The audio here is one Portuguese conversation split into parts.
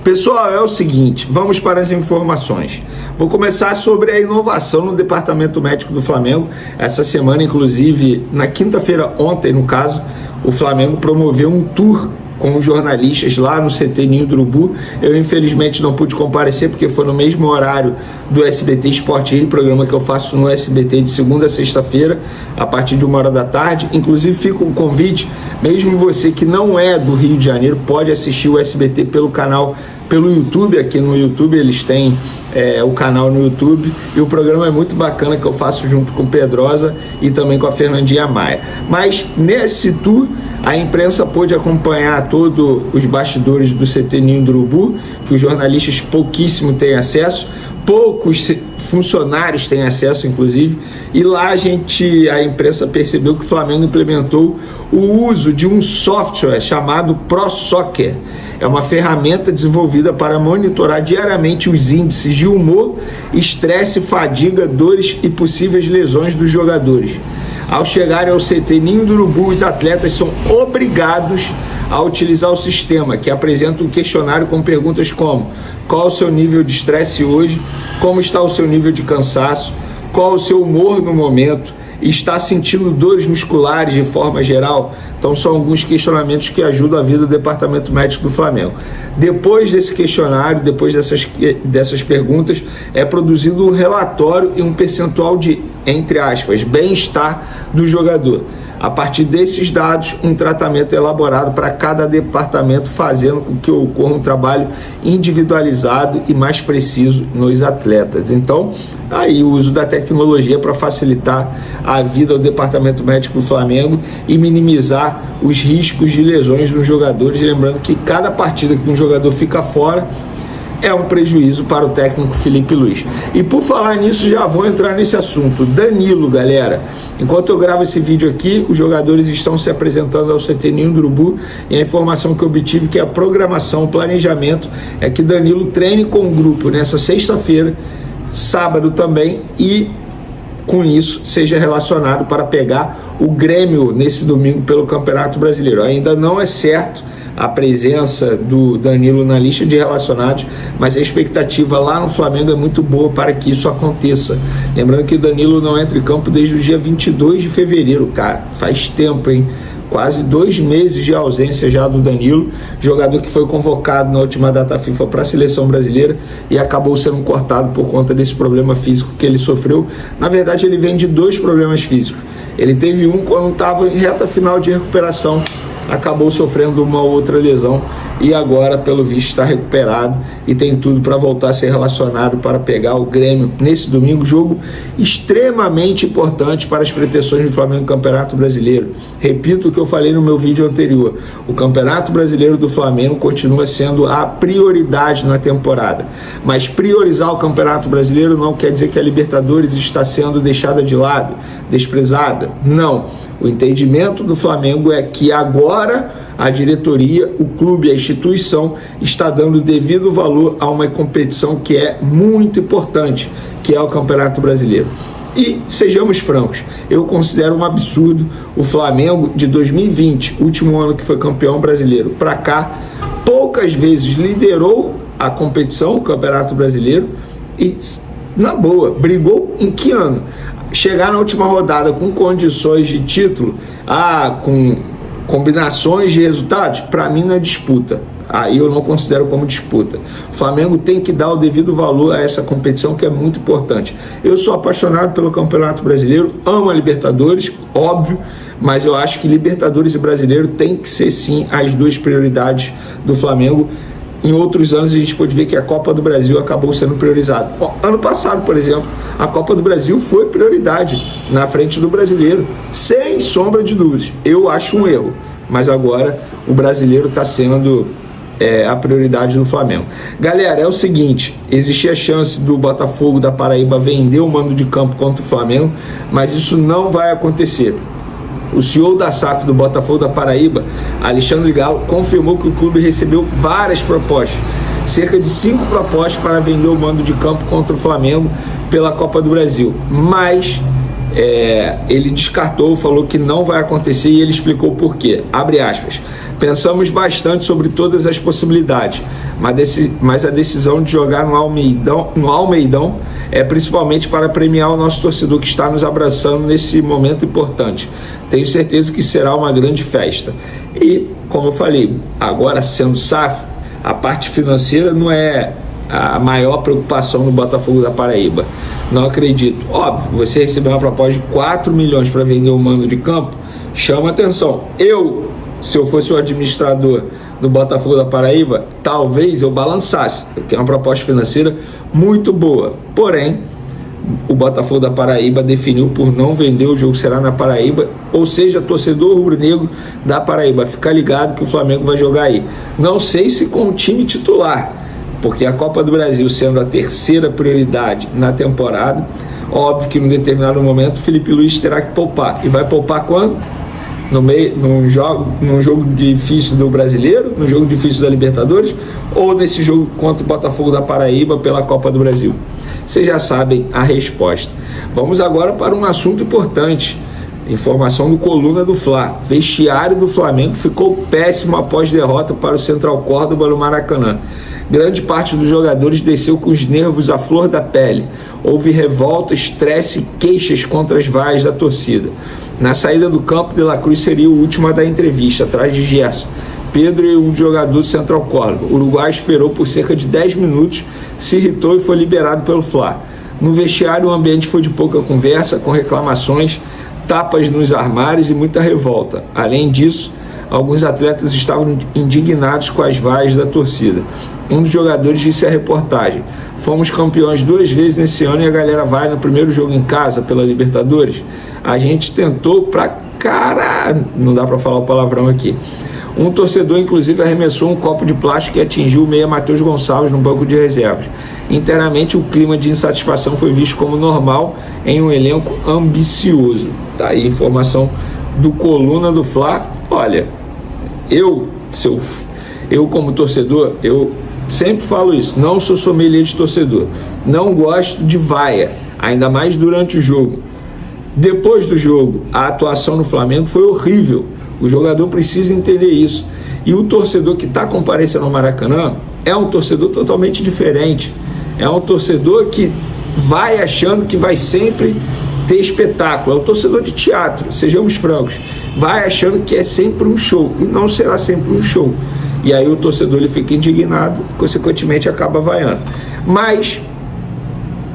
Pessoal, é o seguinte, vamos para as informações. Vou começar sobre a inovação no departamento médico do Flamengo. Essa semana, inclusive, na quinta-feira, ontem no caso, o Flamengo promoveu um tour com os jornalistas lá no CT Ninho do Urubu. Eu infelizmente não pude comparecer porque foi no mesmo horário do SBT Sport Rio, programa que eu faço no SBT de segunda a sexta-feira, a partir de 1h da tarde. Inclusive fica o convite, mesmo você que não é do Rio de Janeiro, pode assistir o SBT pelo canal, pelo YouTube. Aqui no YouTube eles têm o canal no YouTube, e o programa é muito bacana, que eu faço junto com Pedrosa e também com a Fernandinha Maia. Mas nesse tour a imprensa pôde acompanhar todos os bastidores do CT Ninho do Urubu, que os jornalistas pouquíssimo têm acesso, poucos funcionários têm acesso, inclusive, e lá a imprensa percebeu que o Flamengo implementou o uso de um software chamado ProSoccer. É uma ferramenta desenvolvida para monitorar diariamente os índices de humor, estresse, fadiga, dores e possíveis lesões dos jogadores. Ao chegarem ao CT Ninho do Urubu, os atletas são obrigados a utilizar o sistema, que apresenta um questionário com perguntas como: qual o seu nível de estresse hoje, como está o seu nível de cansaço, qual o seu humor no momento, está sentindo dores musculares de forma geral. Então são alguns questionamentos que ajudam a vida do departamento médico do Flamengo. Depois desse questionário, depois dessas perguntas, é produzido um relatório e um percentual de, entre aspas, bem-estar do jogador. A partir desses dados, um tratamento é elaborado para cada departamento, fazendo com que ocorra um trabalho individualizado e mais preciso nos atletas. Então, aí o uso da tecnologia para facilitar a vida do departamento médico do Flamengo e minimizar os riscos de lesões dos jogadores. Lembrando que cada partida que um jogador fica fora é um prejuízo para o técnico Felipe Luiz. E por falar nisso, já vou entrar nesse assunto. Danilo, galera, enquanto eu gravo esse vídeo aqui, os jogadores estão se apresentando ao CT Ninho do Urubu, e a informação que eu obtive, que a programação, o planejamento, é que Danilo treine com o grupo nessa sexta-feira, sábado também, e com isso seja relacionado para pegar o Grêmio nesse domingo pelo Campeonato Brasileiro. Ainda não é certo a presença do Danilo na lista de relacionados, mas a expectativa lá no Flamengo é muito boa para que isso aconteça. Lembrando que o Danilo não entra em campo desde o dia 22 de fevereiro, cara, faz tempo, hein? Quase 2 meses de ausência já do Danilo, jogador que foi convocado na última data FIFA para a seleção brasileira e acabou sendo cortado por conta desse problema físico que ele sofreu. Na verdade, ele vem de 2 problemas físicos. Ele teve um quando estava em reta final de recuperação, acabou sofrendo uma outra lesão e agora, pelo visto, está recuperado e tem tudo para voltar a ser relacionado para pegar o Grêmio nesse domingo. Jogo extremamente importante para as pretensões do Flamengo no Campeonato Brasileiro. Repito o que eu falei no meu vídeo anterior: o Campeonato Brasileiro do Flamengo continua sendo a prioridade na temporada, mas priorizar o Campeonato Brasileiro não quer dizer que a Libertadores está sendo deixada de lado, desprezada. Não. O entendimento do Flamengo é que agora a diretoria, o clube, a instituição está dando devido valor a uma competição que é muito importante, que é o Campeonato Brasileiro. E sejamos francos, eu considero um absurdo o Flamengo de 2020, último ano que foi campeão brasileiro, para cá, poucas vezes liderou a competição, o Campeonato Brasileiro, e na boa, brigou em que ano? Chegar na última rodada com condições de título, com combinações de resultados, para mim não é disputa. Aí eu não considero como disputa. O Flamengo tem que dar o devido valor a essa competição, que é muito importante. Eu sou apaixonado pelo Campeonato Brasileiro, amo a Libertadores, óbvio, mas eu acho que Libertadores e Brasileiro tem que ser sim as 2 prioridades do Flamengo. Em outros anos a gente pode ver que a Copa do Brasil acabou sendo priorizada. Ano passado, por exemplo, a Copa do Brasil foi prioridade na frente do Brasileiro, sem sombra de dúvidas. Eu acho um erro, mas agora o Brasileiro está sendo a prioridade do Flamengo. Galera, é o seguinte: existia a chance do Botafogo da Paraíba vender o mando de campo contra o Flamengo, mas isso não vai acontecer. O CEO da SAF do Botafogo da Paraíba, Alexandre Galo, confirmou que o clube recebeu várias propostas, cerca de 5 propostas para vender o mando de campo contra o Flamengo pela Copa do Brasil, mas ele descartou, falou que não vai acontecer, e ele explicou por quê. Abre aspas: Pensamos bastante sobre todas as possibilidades, mas a decisão de jogar no Almeidão é principalmente para premiar o nosso torcedor que está nos abraçando nesse momento importante. Tenho certeza que será uma grande festa. E, como eu falei, agora sendo SAF, a parte financeira não é a maior preocupação do Botafogo da Paraíba. Não acredito. Óbvio, você receber uma proposta de 4 milhões para vender o mando de campo, chama atenção. Se eu fosse o administrador do Botafogo da Paraíba, talvez eu balançasse, porque é uma proposta financeira muito boa. Porém, o Botafogo da Paraíba definiu por não vender, o jogo será na Paraíba, ou seja, torcedor rubro-negro da Paraíba, fica ligado que o Flamengo vai jogar aí. Não sei se com o time titular, porque a Copa do Brasil sendo a terceira prioridade na temporada, óbvio que em um determinado momento o Felipe Luiz terá que poupar. E vai poupar quando? Num jogo difícil do Brasileiro, no jogo difícil da Libertadores, ou nesse jogo contra o Botafogo da Paraíba pela Copa do Brasil? Vocês já sabem a resposta. Vamos agora para um assunto importante. Informação do Coluna do Fla. Vestiário do Flamengo ficou péssimo após derrota para o Central Córdoba no Maracanã. Grande parte dos jogadores desceu com os nervos à flor da pele. Houve revolta, estresse e queixas contra as vaias da torcida. Na saída do campo, De La Cruz seria o último a dar entrevista, atrás de Gerson. Pedro e um jogador do Central Córdoba. O Uruguai esperou por cerca de 10 minutos, se irritou e foi liberado pelo Fla. No vestiário, o ambiente foi de pouca conversa, com reclamações, tapas nos armários e muita revolta. Além disso, alguns atletas estavam indignados com as vaias da torcida. Um dos jogadores disse à reportagem: fomos campeões 2 vezes nesse ano e a galera vai no primeiro jogo em casa pela Libertadores. A gente tentou pra caralho, não dá pra falar o palavrão aqui. Um torcedor inclusive arremessou um copo de plástico que atingiu o meia Matheus Gonçalves no banco de reservas. Internamente, o clima de insatisfação foi visto como normal em um elenco ambicioso. Tá aí informação do Coluna do Fla. Olha, eu como torcedor, eu sempre falo isso, não sou sommelier de torcedor, não gosto de vaia, ainda mais durante o jogo. Depois do jogo, a atuação no Flamengo foi horrível, o jogador precisa entender isso, e o torcedor que está comparecendo ao Maracanã é um torcedor totalmente diferente, é um torcedor que vai achando que vai sempre ter espetáculo, é um torcedor de teatro, sejamos francos, vai achando que é sempre um show, e não será sempre um show. E aí o torcedor ele fica indignado, consequentemente acaba vaiando. Mas,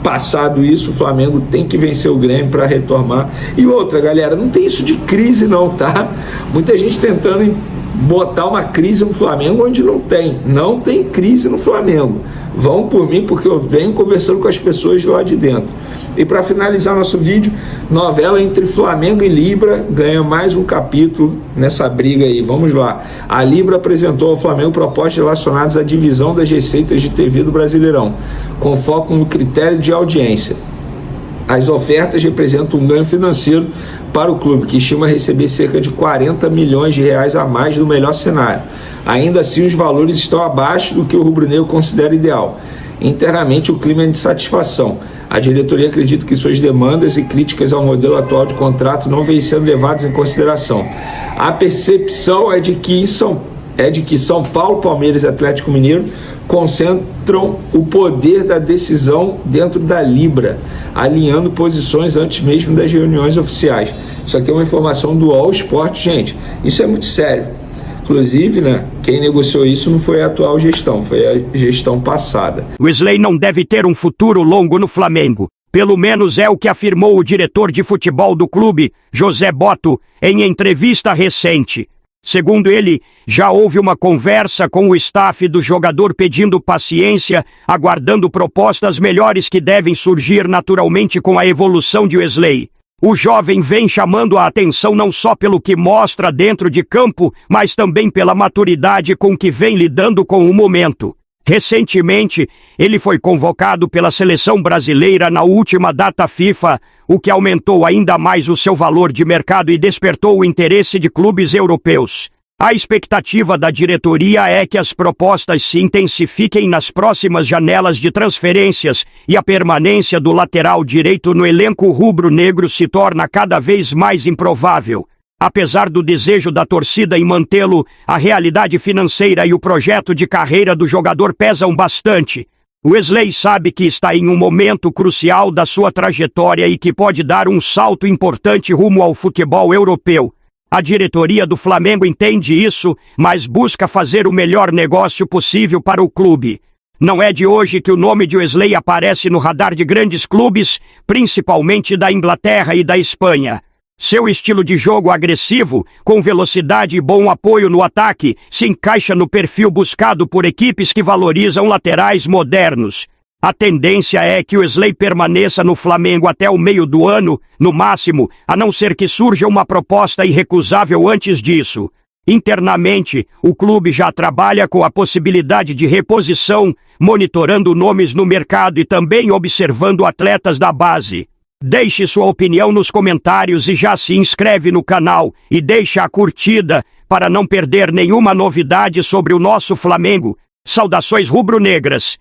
passado isso, o Flamengo tem que vencer o Grêmio para retomar. E outra, galera, não tem isso de crise não, tá? Muita gente tentando botar uma crise no Flamengo onde não tem. Não tem crise no Flamengo. Vão por mim, porque eu venho conversando com as pessoas de lá de dentro. E para finalizar nosso vídeo, novela entre Flamengo e Libra ganha mais um capítulo nessa briga aí. Vamos lá. A Libra apresentou ao Flamengo propostas relacionadas à divisão das receitas de TV do Brasileirão, com foco no critério de audiência. As ofertas representam um ganho financeiro para o clube, que estima receber cerca de 40 milhões de reais a mais no melhor cenário. Ainda assim, os valores estão abaixo do que o rubro-negro considera ideal. Internamente, o clima é de satisfação. A diretoria acredita que suas demandas e críticas ao modelo atual de contrato não vêm sendo levadas em consideração. A percepção é de que São Paulo, Palmeiras e Atlético Mineiro concentram o poder da decisão dentro da Libra, alinhando posições antes mesmo das reuniões oficiais. Isso aqui é uma informação do All Sport, gente. Isso é muito sério. Inclusive, né, quem negociou isso não foi a atual gestão, foi a gestão passada. Wesley não deve ter um futuro longo no Flamengo. Pelo menos é o que afirmou o diretor de futebol do clube, José Botto, em entrevista recente. Segundo ele, já houve uma conversa com o staff do jogador pedindo paciência, aguardando propostas melhores que devem surgir naturalmente com a evolução de Wesley. O jovem vem chamando a atenção não só pelo que mostra dentro de campo, mas também pela maturidade com que vem lidando com o momento. Recentemente, ele foi convocado pela seleção brasileira na última data FIFA, o que aumentou ainda mais o seu valor de mercado e despertou o interesse de clubes europeus. A expectativa da diretoria é que as propostas se intensifiquem nas próximas janelas de transferências e a permanência do lateral direito no elenco rubro-negro se torna cada vez mais improvável. Apesar do desejo da torcida em mantê-lo, a realidade financeira e o projeto de carreira do jogador pesam bastante. Wesley sabe que está em um momento crucial da sua trajetória e que pode dar um salto importante rumo ao futebol europeu. A diretoria do Flamengo entende isso, mas busca fazer o melhor negócio possível para o clube. Não é de hoje que o nome de Wesley aparece no radar de grandes clubes, principalmente da Inglaterra e da Espanha. Seu estilo de jogo agressivo, com velocidade e bom apoio no ataque, se encaixa no perfil buscado por equipes que valorizam laterais modernos. A tendência é que Wesley permaneça no Flamengo até o meio do ano, no máximo, a não ser que surja uma proposta irrecusável antes disso. Internamente, o clube já trabalha com a possibilidade de reposição, monitorando nomes no mercado e também observando atletas da base. Deixe sua opinião nos comentários e já se inscreve no canal e deixa a curtida para não perder nenhuma novidade sobre o nosso Flamengo. Saudações rubro-negras!